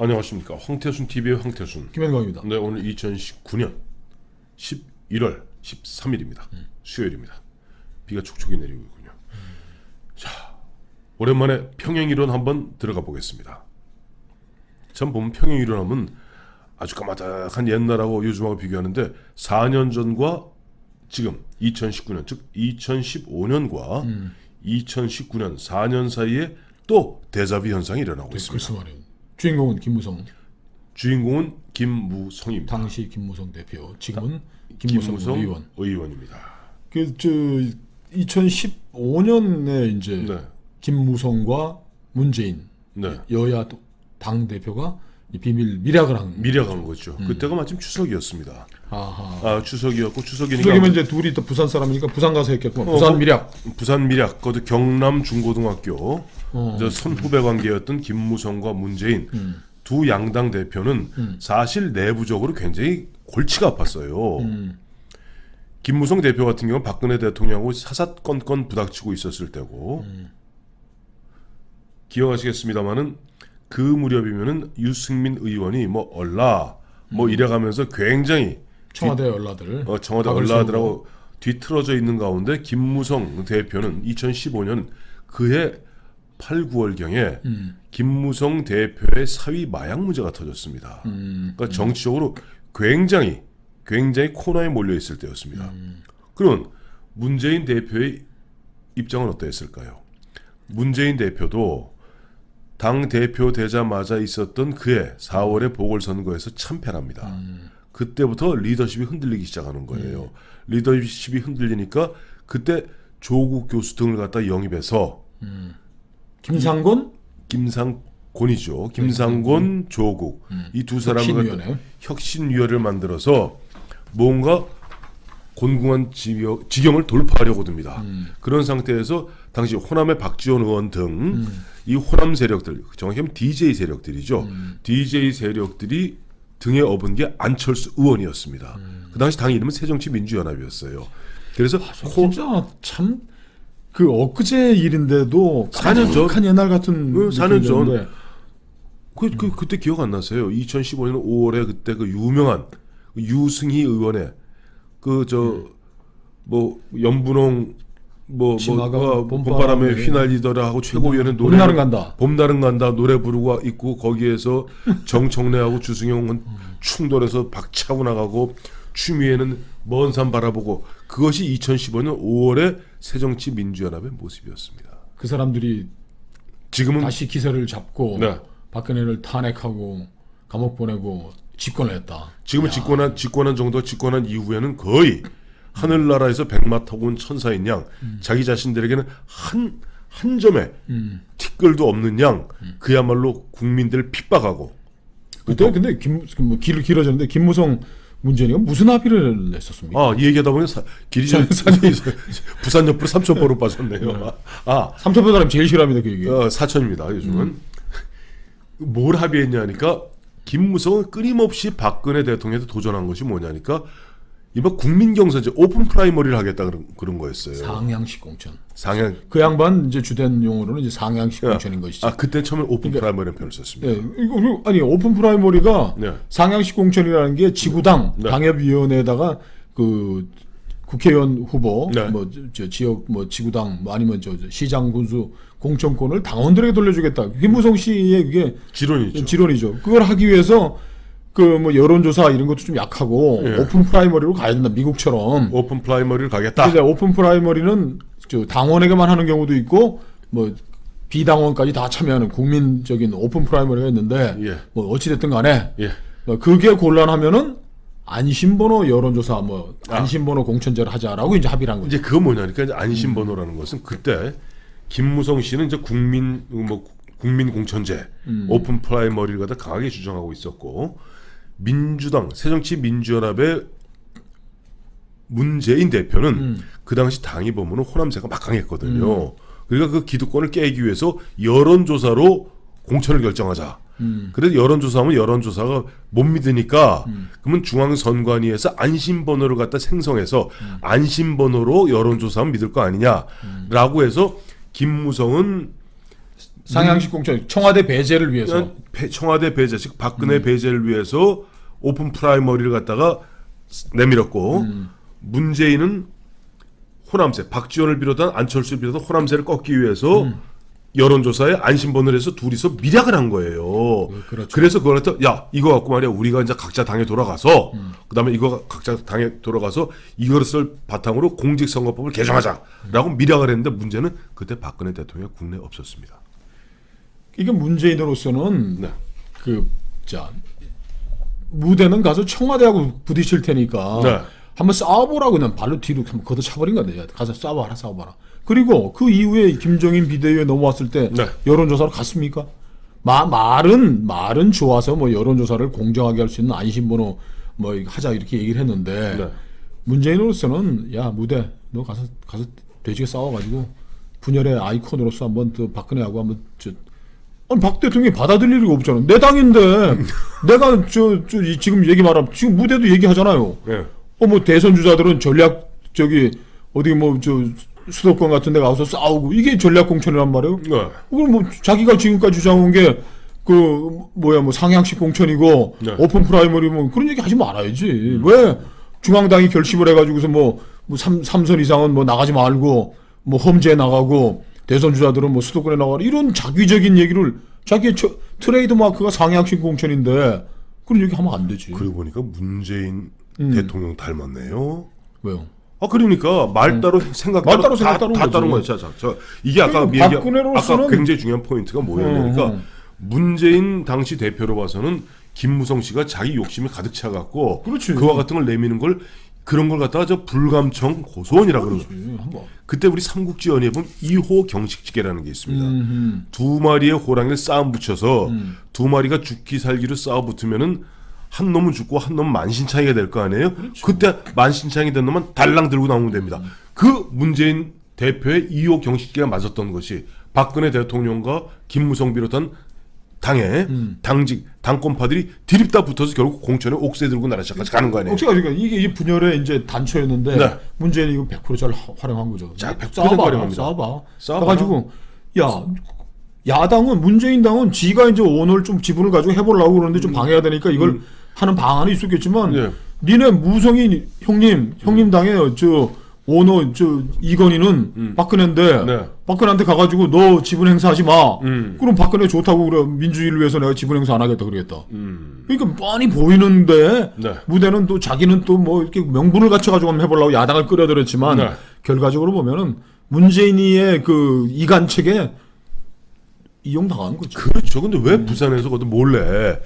안녕하십니까. 황태순 TV의 황태순. 김현광입니다. 네, 오늘 2019년 11월 13일입니다. 수요일입니다. 비가 촉촉이 내리고 있군요. 자, 오랜만에 평행이론 한번 들어가 보겠습니다. 참 보면 평행이론하면 아주 까마득한 옛날하고 요즘하고 비교하는데 4년 전과 지금 2019년 즉 2015년과 2019년 4년 사이에 또 데자뷰 현상이 일어나고 있습니다. 글쎄 말이에요. 주인공은 김무성. 주인공은 김무성입니다. 당시 김무성 대표, 지금은 김무성 의원입니다. 그 2015년에 이제 네. 김무성과 문재인 네. 여야 당 대표가 비밀 밀약한 거죠. 그때가 마침 추석이었습니다. 아하. 추석이었고 추석이니까 추석이면 이제 둘이 또 부산 사람이니까 부산 가서 했겠구만. 부산 밀약. 부산 밀약. 그것도 경남 중고등학교 선후배 관계였던 김무성과 문재인 두 양당 대표는 사실 내부적으로 굉장히 골치가 아팠어요. 김무성 대표 같은 경우는 박근혜 대통령하고 사사건건 부닥치고 있었을 때고 기억하시겠습니다마는 그 무렵이면은 유승민 의원이 뭐 얼라 뭐 이래가면서 굉장히 청와대 얼라들 청와대 얼라들하고 뒤틀어져 있는 가운데 김무성 대표는 2015년 그해 8, 9월경에 김무성 대표의 사위 마약 문제가 터졌습니다. 그러니까 정치적으로 굉장히 코너에 몰려 있을 때였습니다. 그러면 문재인 대표의 입장은 어떠했을까요? 문재인 대표도 당 대표 되자마자 있었던 그해 4월의 보궐선거에서 참패합니다. 그때부터 리더십이 흔들리기 시작하는 거예요. 리더십이 흔들리니까 그때 조국 교수 등을 갖다 영입해서 김상곤이죠. 김상곤, 조국 이 두 사람을 혁신위원회를 만들어서 뭔가 곤궁한 지경을 돌파하려고 듭니다. 그런 상태에서 당시 호남의 박지원 의원 등 이 호남 세력들, 정확히 하면 DJ 세력들이죠. DJ 세력들이 등에 업은 게 안철수 의원이었습니다. 그 당시 당 이름은 새정치민주연합이었어요. 그래서 진짜 참 그 엊그제 일인데도 4년 전 한 옛날 같은 4년 전 그때 기억 안 나세요? 2015년 5월에 그때 그 유명한 유승희 의원의 뭐 연분홍 봄바람에 휘날리더라 하고 최고위원은 노래 봄날은 간다 노래 부르고 있고 거기에서 정청래하고 주승용은 충돌해서 박차고 나가고 추미애는 먼 산 바라보고 그것이 2015년 5월의 새정치민주연합의 모습이었습니다. 그 사람들이 지금은 다시 기세를 잡고 네. 박근혜를 탄핵하고 감옥 보내고 집권을 했다. 지금은 집권한 정도 집권한 이후에는 거의 하늘나라에서 백마 타고 온 천사인 양 자기 자신들에게는 한 점의 티끌도 없는 양 그야말로 국민들을 핍박하고 그때 근데 길어졌는데 김무성 문재인이가 무슨 합의를 냈었습니까? 이 얘기하다 보니 길이 좀 부산 옆으로 삼천포로 빠졌네요. 삼천포 사람 제일 싫어합니다 그 얘기. 사천입니다 요즘은. 뭘 합의했냐니까 김무성은 끊임없이 박근혜 대통령한테 도전한 것이 뭐냐니까 이번 국민경선제 오픈 프라이머리를 하겠다 그런 거였어요. 상향식 공천. 상향. 그 양반 이제 주된 용어로는 이제 상향식 공천인 것이죠. 그때 처음에 오픈 프라이머리라는 표현을 썼습니다. 아니 오픈 프라이머리가 네. 상향식 공천이라는 게 지구당 당협위원회에다가 그 국회의원 후보 지역 지구당 아니면 시장 군수 공천권을 당원들에게 돌려주겠다. 김무성 씨의 그게 지론이죠. 그걸 하기 위해서 여론조사 이런 것도 좀 약하고 오픈 프라이머리로 가야 된다. 미국처럼 오픈 프라이머리를 가겠다. 근데 오픈 프라이머리는 당원에게만 하는 경우도 있고 비당원까지 다 참여하는 국민적인 오픈 프라이머리가 있는데 어찌됐든 간에 그게 곤란하면은 안심번호 여론조사 안심번호 공천제를 하자라고 이제 합의를 한 거죠. 이제 그거 뭐냐니까 이제 안심번호라는 것은 그때 김무성 씨는 이제 국민 공천제 오픈 프라이머리를 갖다 강하게 주장하고 있었고 민주당 새정치민주연합의 문재인 대표는 그 당시 당이 보면은 호남세가 막강했거든요. 그러니까 그 기득권을 깨기 위해서 여론조사로 공천을 결정하자. 그래서 여론조사하면 여론조사가 못 믿으니까 그러면 중앙선관위에서 안심번호를 갖다 생성해서 안심번호로 여론조사하면 믿을 거 아니냐라고 해서 김무성은 상향식 공천 청와대 배제를 위해서 청와대 배제, 즉 박근혜 배제를 위해서 오픈 프라이머리를 갖다가 내밀었고 문재인은 호남세, 박지원을 비롯한 안철수를 비롯한 호남세를 꺾기 위해서 여론조사에 안심번호를 해서 둘이서 밀약을 한 거예요. 그렇죠. 그래서 그걸 갖다 야 이거 갖고 말이야 우리가 이제 각자 당에 돌아가서 그다음에 이거 각자 당에 돌아가서 이것을 바탕으로 공직선거법을 개정하자라고 밀약을 했는데 문제는 그때 박근혜 대통령이 국내에 없었습니다. 이게 문재인으로서는 네. 무대는 가서 청와대하고 부딪힐 테니까 네. 한번 싸워보라고 그냥 발로 뒤로 한번 걷어차버린 건데 가서 싸워봐라. 그리고 그 이후에 김종인 비대위에 넘어왔을 때 네. 여론조사로 갔습니까? 말은 좋아서 뭐 여론조사를 공정하게 할 수 있는 안심번호 뭐 하자 이렇게 얘기를 했는데 네. 문재인으로서는 야 무대 너 가서 돼지게 싸워가지고 분열의 아이콘으로서 한번 또 박근혜하고 한번 아니 박 대통령이 받아들일 리가 없잖아. 내 당인데 내가 지금 얘기 말하면 지금 무대도 얘기하잖아요. 네. 뭐 대선 주자들은 전략 어디 뭐 수도권 같은 데 가서 싸우고 이게 전략 공천이란 말이에요. 네. 그럼 뭐 자기가 지금까지 주장한 게 뭐 상향식 공천이고 네. 오픈 프라이머리 뭐 그런 얘기 하지 말아야지. 왜 중앙당이 결심을 해가지고서 뭐 3선 이상은 뭐 나가지 말고 뭐 험지에 나가고 대선 주자들은 뭐 수도권에 나가라 이런 자기적인 얘기를 자기의 트레이드 마크가 상향식 공천인데 그런 얘기 하면 안 되지. 그러고 보니까 문재인 대통령 닮았네요. 왜요? 그러니까 말 따로 생각 따로 다 따른 거예요. 자, 이게 아까 굉장히 중요한 포인트가 뭐였냐니까 문재인 당시 대표로 봐서는 김무성 씨가 자기 욕심이 가득 차갖고 그와 같은 걸 내미는 걸 그런 걸 갖다가 불감청 고소원이라고 그러죠. 그때 우리 삼국지 연의에 보면 2호 경식지계라는 게 있습니다. 두 마리의 호랑이를 싸움 붙여서 두 마리가 죽기 살기로 싸워 붙으면은 한 놈은 죽고 한 놈은 만신창이가 될 거 아니에요? 그렇죠. 그때 만신창이 된 놈은 달랑 들고 나오면 됩니다. 그 문재인 대표의 2호 경식기가 맞았던 것이 박근혜 대통령과 김무성 비롯한 당의 당권파들이 디립다 붙어서 결국 공천에 옥새 들고 나라시까지 가는 거 아니에요? 옥새가 그러니까 이게 분열의 이제 단초였는데 네. 문재인이 이거 100% 잘 활용한 거죠. 자, 100% 활용합니다. 싸워가지고 야당은 문재인 당은 지가 이제 오늘 좀 지분을 가지고 해보려고 그러는데 좀 방해해야 되니까 이걸 하는 방안이 있었겠지만 니네 무성인 형님 당에 오너 이건희는 박근혜인데 박근혜한테 가가지고 너 지분 행사하지 마. 그럼 박근혜 좋다고 그래 민주주의를 위해서 내가 지분 행사 안 하겠다 그러겠다. 그러니까 뻔히 보이는데 무대는 또 자기는 또 뭐 이렇게 명분을 갖춰가지고 한번 해보려고 야당을 끌어들였지만 결과적으로 보면은 문재인이의 그 이간책에 이용당하는 거죠. 그렇죠. 근데 왜 부산에서 그것도 몰래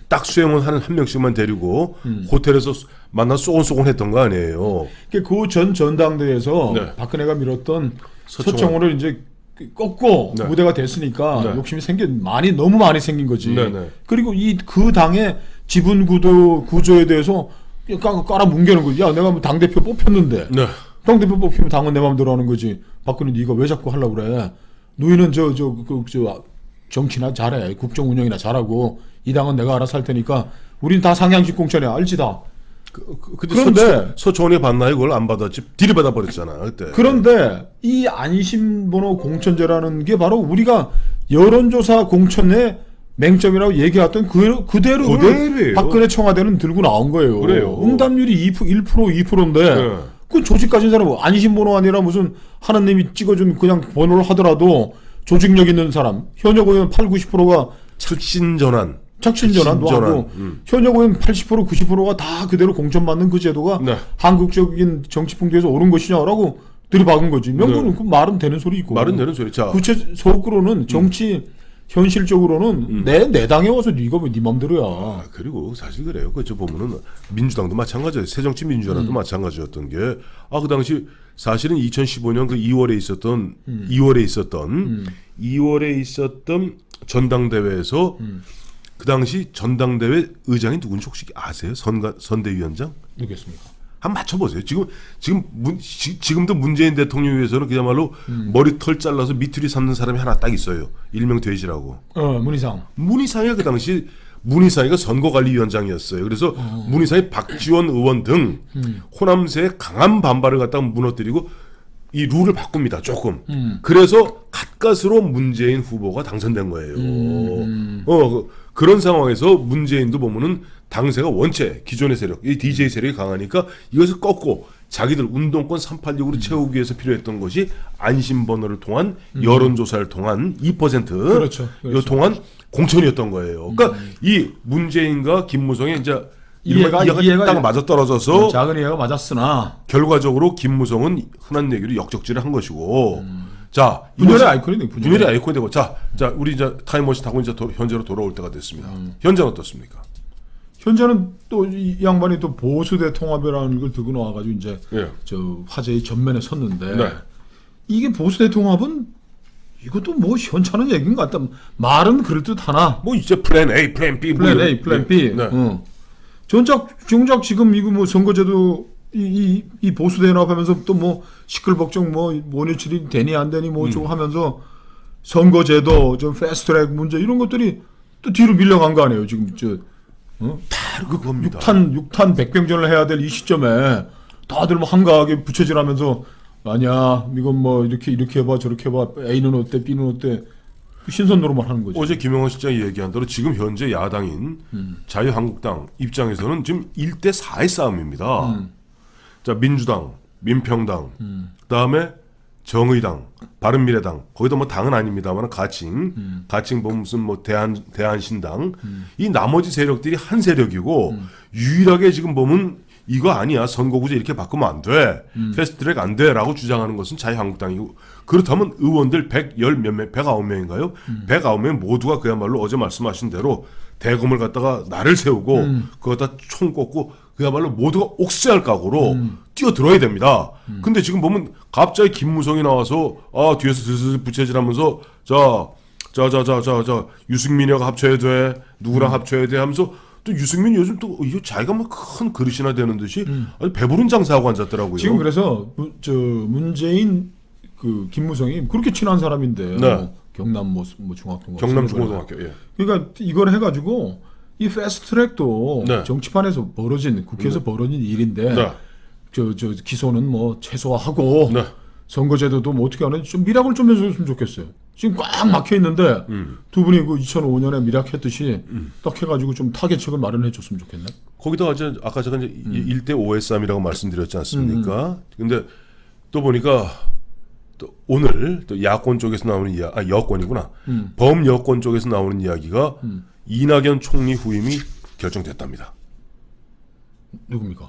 딱 수행원 한 명씩만 데리고 호텔에서 만나 쏘곤쏘곤 했던 거 아니에요. 그 전 전당대회에서 박근혜가 밀었던 서청원을 이제 꺾고 무대가 됐으니까 욕심이 너무 많이 생긴 거지. 그리고 그 당의 지분 구조에 대해서 깔아 뭉개는 거지. 야, 내가 뭐 당대표 뽑혔는데. 당대표 뽑히면 당은 내 마음대로 하는 거지. 박근혜 네가 왜 자꾸 하려고 그래. 너희는 정치나 잘해. 국정 운영이나 잘하고 이 당은 내가 알아서 할 테니까 우린 다 상향식 공천이야. 알지 다. 그런데 서초원이 받나요? 그걸 안 받았지. 들이받아 버렸잖아 그때. 그런데 이 안심번호 공천제라는 게 바로 우리가 여론조사 공천의 맹점이라고 얘기했던 그대로를 박근혜 청와대는 들고 나온 거예요. 그래요. 응답률이 1% 2%인데 그 조직 가진 사람 안심번호 아니라 무슨 하나님이 찍어준 그냥 번호를 하더라도 조직력 있는 사람 현역 의원 80-90%가 착신전환도 하고 현역 의원 80% 90%가 다 그대로 공천받는 그 제도가 한국적인 정치 풍토에서 옳은 것이냐라고 들이박은 거지. 명분은 그 말은 되는 소리 있고. 말은 되는 소리. 자, 속으로는 정치 현실적으로는 내 당에 와서 네가 왜 네 맘대로야. 그리고 사실 그래요. 그저 보면은 민주당도 마찬가지예요. 새정치민주연합도 마찬가지였던 게 그 당시 사실은 2015년 그 2월에 있었던 전당대회에서 그 당시 전당대회 의장이 누군지 혹시 아세요? 선대위원장? 누구겠습니까? 한번 맞춰보세요. 지금도 문재인 대통령 위해서는 그야말로 머리털 잘라서 미투리 삼는 사람이 하나 딱 있어요. 일명 돼지라고. 문희상이가 그 당시 문희상이가 선거관리위원장이었어요. 그래서 문희상이 박지원 의원 등 호남세의 강한 반발을 갖다가 무너뜨리고 이 룰을 바꿉니다. 조금. 그래서 가까스로 문재인 후보가 당선된 거예요. 그런 상황에서 문재인도 보면은 당세가 원체 기존의 세력, 이 DJ 세력이 강하니까 이것을 꺾고 자기들 운동권 386으로 채우기 위해서 필요했던 것이 안심번호를 통한 여론조사를 통한 2% 그렇죠. 이거 통한 공천이었던 거예요. 그러니까 이 문재인과 김무성의 이제 이해가 딱 맞아 떨어져서 작은 이해가 맞았으나 결과적으로 김무성은 흔한 얘기로 역적질을 한 것이고 자 분열의 아이콘이 분열의 아이콘이 되고 자 우리 이제 타임머신 타고 이제 현재로 돌아올 때가 됐습니다. 현재는 어떻습니까? 현재는 또 이 양반이 또 보수대 통합이라는 걸 들고 나와가지고 이제 예. 저 화제의 전면에 섰는데 네. 이게 보수대 통합은 이것도 뭐 현찮은 얘기인 것 같다. 말은 그럴듯하나 뭐 이제 플랜 A, 플랜 B, 플랜 A, 플랜 B. 네. 정작 지금 이거 뭐 선거제도 이 보수대 연합하면서 또 뭐 시끌벅적 뭐 원유출이 되니 안 되니 뭐 좀 하면서 선거제도 좀 패스트트랙 문제 이런 것들이 또 뒤로 밀려간 거 아니에요 지금 다 그겁니다. 6탄 백병전을 해야 될 이 시점에 다들 뭐 한가하게 부채질하면서 아니야 이건 뭐 이렇게 해봐 저렇게 해봐 A는 어때 B는 어때 신선 노릇만 하는 거죠. 어제 김영환 실장이 얘기한 대로 지금 현재 야당인 자유한국당 입장에서는 지금 1대 4의 싸움입니다. 자 민주당, 민평당, 그다음에 정의당, 바른미래당 거기도 뭐 당은 아닙니다만 가칭 보면 무슨 뭐 대한신당 이 나머지 세력들이 한 세력이고 유일하게 지금 보면 이거 아니야 선거구제 이렇게 바꾸면 안 돼 패스트트랙 안 돼라고 주장하는 것은 자유한국당이고 그렇다면 의원들 109명인가요? 109명 모두가 그야말로 어제 말씀하신 대로 대검을 갖다가 나를 세우고 그거 갖다 총 꽂고 그야말로 모두가 옥세할 각오로 뛰어들어야 됩니다. 근데 지금 보면 갑자기 김무성이 나와서 뒤에서 슬슬 부채질하면서 자 유승민이하고 합쳐야 돼 누구랑 합쳐야 돼 하면서 또 유승민 요즘 또 이거 자기가 뭐 큰 그릇이나 되는 듯이 아주 배부른 장사하고 앉았더라고요. 지금 그래서 문재인 그 김무성이 그렇게 친한 사람인데 네. 경남 뭐 중학교 경남 중고등학교 예. 그러니까 이걸 해가지고 이 패스트트랙도 네. 정치판에서 벌어진 국회에서 벌어진 일인데 네. 저 기소는 뭐 최소화하고 네. 선거제도도 뭐 어떻게 하는지 좀 미락을 좀 해줬으면 좋겠어요. 지금 꽉 막혀 있는데 두 분이 그 2005년에 미락했듯이 딱 해가지고 좀 타겟책을 마련해 줬으면 좋겠네. 거기다가 이제 아까 제가 이제 1대 5의 싸움이라고 말씀드렸지 않습니까? 근데 또 보니까 또 오늘 또 야권 쪽에서 나오는 여권이구나. 범여권 쪽에서 나오는 이야기가 이낙연 총리 후임이 결정됐답니다. 누굽니까?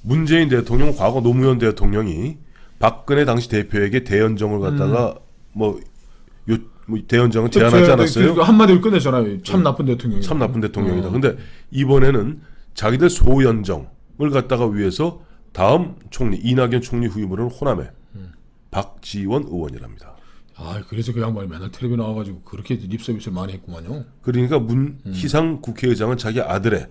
문재인 대통령 과거 노무현 대통령이 박근혜 당시 대표에게 대연정을 갖다가 뭐 대연정은 제안하지 않았어요? 한마디로 끝내잖아요. 참 나쁜 대통령이다. 참 나쁜 대통령이다. 근데 이번에는 자기들 소연정을 갖다가 위해서 다음 총리 이낙연 총리 후임으로는 호남의 박지원 의원이랍니다. 그래서 그 양반이 맨날 텔레비 나와가지고 그렇게 립서비스를 많이 했구만요. 그러니까 문희상 국회의장은 자기 아들의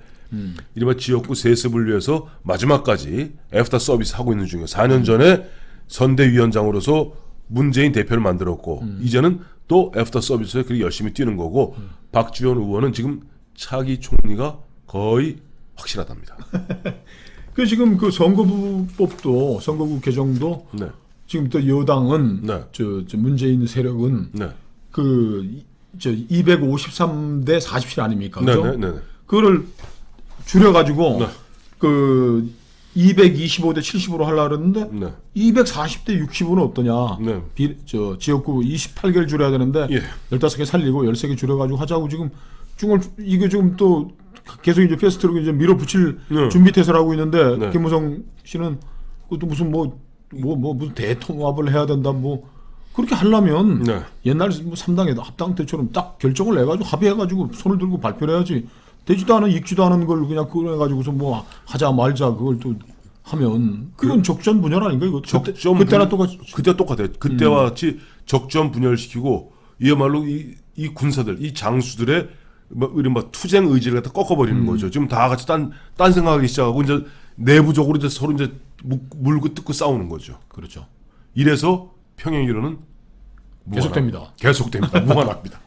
이른바 지역구 세습을 위해서 마지막까지 애프터 서비스 하고 있는 중이에요. 4년 전에 선대위원장으로서 문재인 대표를 만들었고 이제는 또 애프터 서비스에 그렇게 열심히 뛰는 거고 박지원 의원은 지금 차기 총리가 거의 확실하답니다. 그 지금 그 선거구법도 선거구 개정도 네. 지금 또 여당은 네. 저 문재인 세력은 네. 그 253대 47 아닙니까? 그죠? 네. 그거를 줄여가지고 네. 그 225대 70으로 하려고 그러는데 네. 240대 60은 어떠냐? 네. 지역구 28개를 줄여야 되는데 예. 15개 살리고 13개 줄여가지고 하자고 지금 이거 지금 또 계속 이제 패스트로 이제 밀어붙일 준비 태세를 하고 있는데 네. 김무성 씨는 그것도 무슨 무슨 대통합을 해야 된다 뭐 그렇게 하려면 네. 옛날 뭐 3당에도 합당 때처럼 딱 결정을 내가지고 합의해가지고 손을 들고 발표를 해야지 되지도 않은 익지도 않은 걸 그냥 꺼내가지고서 뭐 하자 말자 그걸 또 하면 그건 적전 분열 아닌가 이거 그때나 똑같이 그때 똑같아요. 그때와 같이 적전 분열시키고 이야말로 이 군사들 이 장수들의 뭐 이른바 투쟁 의지를 갖다 꺾어버리는 거죠. 지금 다 같이 딴 생각하기 시작하고 이제 내부적으로 이제 서로 이제 물고 뜯고 싸우는 거죠. 그렇죠. 이래서 평행 이론은 계속됩니다. 무한합니다.